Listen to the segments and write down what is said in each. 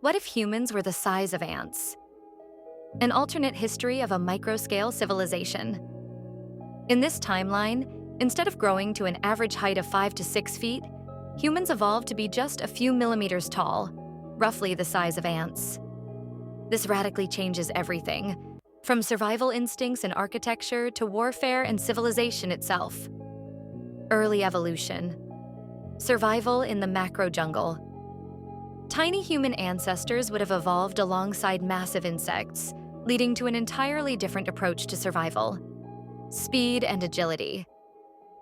What if humans were the size of ants? An alternate history of a microscale civilization. In this timeline, instead of growing to an average height of 5 to 6 feet, humans evolved to be just a few millimeters tall, roughly the size of ants. This radically changes everything, from survival instincts and architecture to warfare and civilization itself. Early evolution. Survival in the macro jungle. Tiny human ancestors would have evolved alongside massive insects, leading to an entirely different approach to survival. Speed and agility.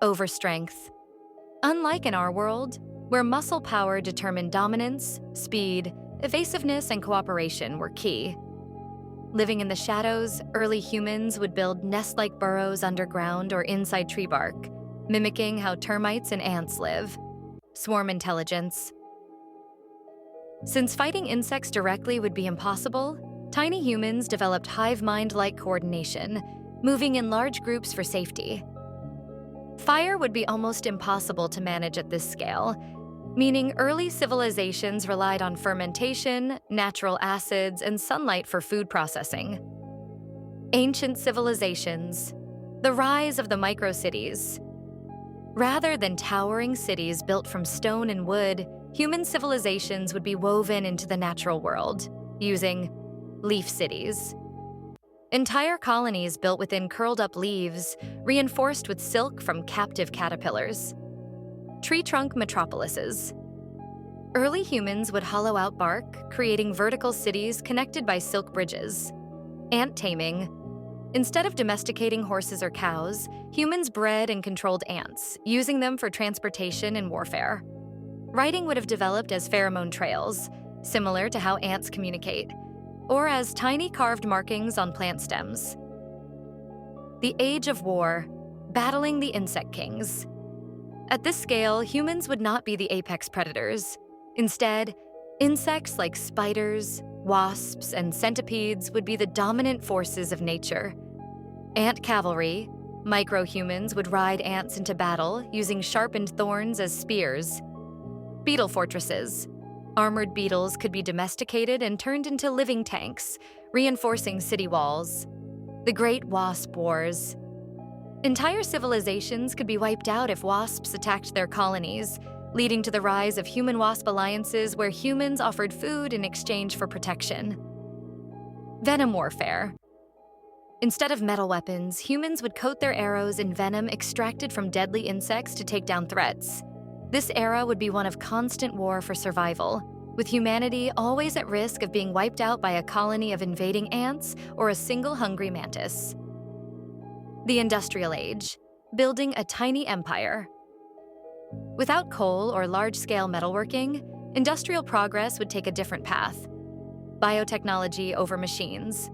Overstrength. Unlike in our world, where muscle power determined dominance, speed, evasiveness, and cooperation were key. Living in the shadows, early humans would build nest-like burrows underground or inside tree bark, mimicking how termites and ants live. Swarm intelligence. Since fighting insects directly would be impossible, tiny humans developed hive mind-like coordination, moving in large groups for safety. Fire would be almost impossible to manage at this scale, meaning early civilizations relied on fermentation, natural acids, and sunlight for food processing. Ancient civilizations. The rise of the microcities. Rather than towering cities built from stone and wood, human civilizations would be woven into the natural world, using leaf cities. Entire colonies built within curled-up leaves, reinforced with silk from captive caterpillars. Tree trunk metropolises. Early humans would hollow out bark, creating vertical cities connected by silk bridges. Ant taming. Instead of domesticating horses or cows, humans bred and controlled ants, using them for transportation and warfare. Writing would have developed as pheromone trails, similar to how ants communicate, or as tiny carved markings on plant stems. The Age of War, battling the insect kings. At this scale, humans would not be the apex predators. Instead, insects like spiders, wasps, and centipedes would be the dominant forces of nature. Ant cavalry, micro-humans would ride ants into battle, using sharpened thorns as spears. Beetle fortresses. Armored beetles could be domesticated and turned into living tanks, reinforcing city walls. The Great Wasp Wars. Entire civilizations could be wiped out if wasps attacked their colonies, leading to the rise of human-wasp alliances where humans offered food in exchange for protection. Venom warfare. Instead of metal weapons, humans would coat their arrows in venom extracted from deadly insects to take down threats. This era would be one of constant war for survival, with humanity always at risk of being wiped out by a colony of invading ants or a single hungry mantis. The Industrial Age, building a tiny empire. Without coal or large-scale metalworking, industrial progress would take a different path. Biotechnology over machines.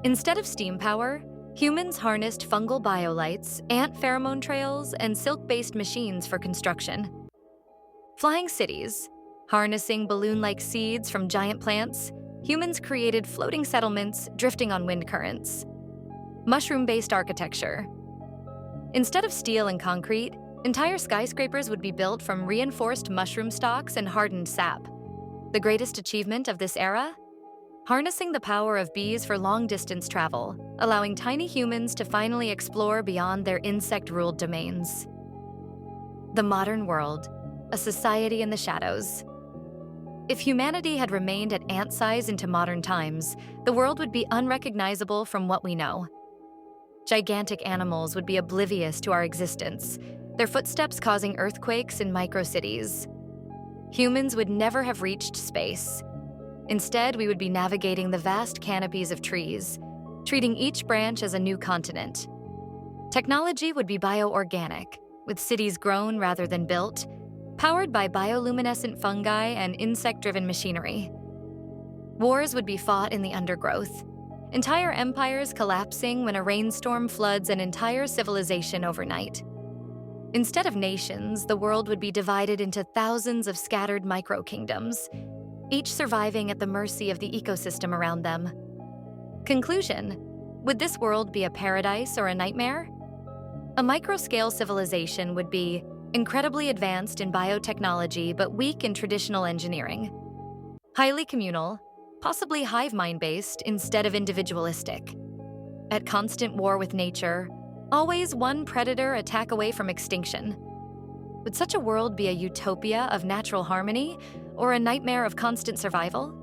Instead of steam power, humans harnessed fungal biolights, ant pheromone trails, and silk-based machines for construction. Flying cities. Harnessing balloon-like seeds from giant plants, humans created floating settlements drifting on wind currents. Mushroom-based architecture. Instead of steel and concrete, entire skyscrapers would be built from reinforced mushroom stalks and hardened sap. The greatest achievement of this era? Harnessing the power of bees for long-distance travel, allowing tiny humans to finally explore beyond their insect-ruled domains. The modern world, a society in the shadows. If humanity had remained at ant size into modern times, the world would be unrecognizable from what we know. Gigantic animals would be oblivious to our existence, their footsteps causing earthquakes in microcities. Humans would never have reached space. Instead, we would be navigating the vast canopies of trees, treating each branch as a new continent. Technology would be bioorganic, with cities grown rather than built, powered by bioluminescent fungi and insect-driven machinery. Wars would be fought in the undergrowth, entire empires collapsing when a rainstorm floods an entire civilization overnight. Instead of nations, the world would be divided into thousands of scattered micro-kingdoms, each surviving at the mercy of the ecosystem around them. Conclusion: would this world be a paradise or a nightmare? A micro-scale civilization would be incredibly advanced in biotechnology but weak in traditional engineering. Highly communal, possibly hive mind based instead of individualistic. At constant war with nature, always one predator attack away from extinction. Would such a world be a utopia of natural harmony or a nightmare of constant survival?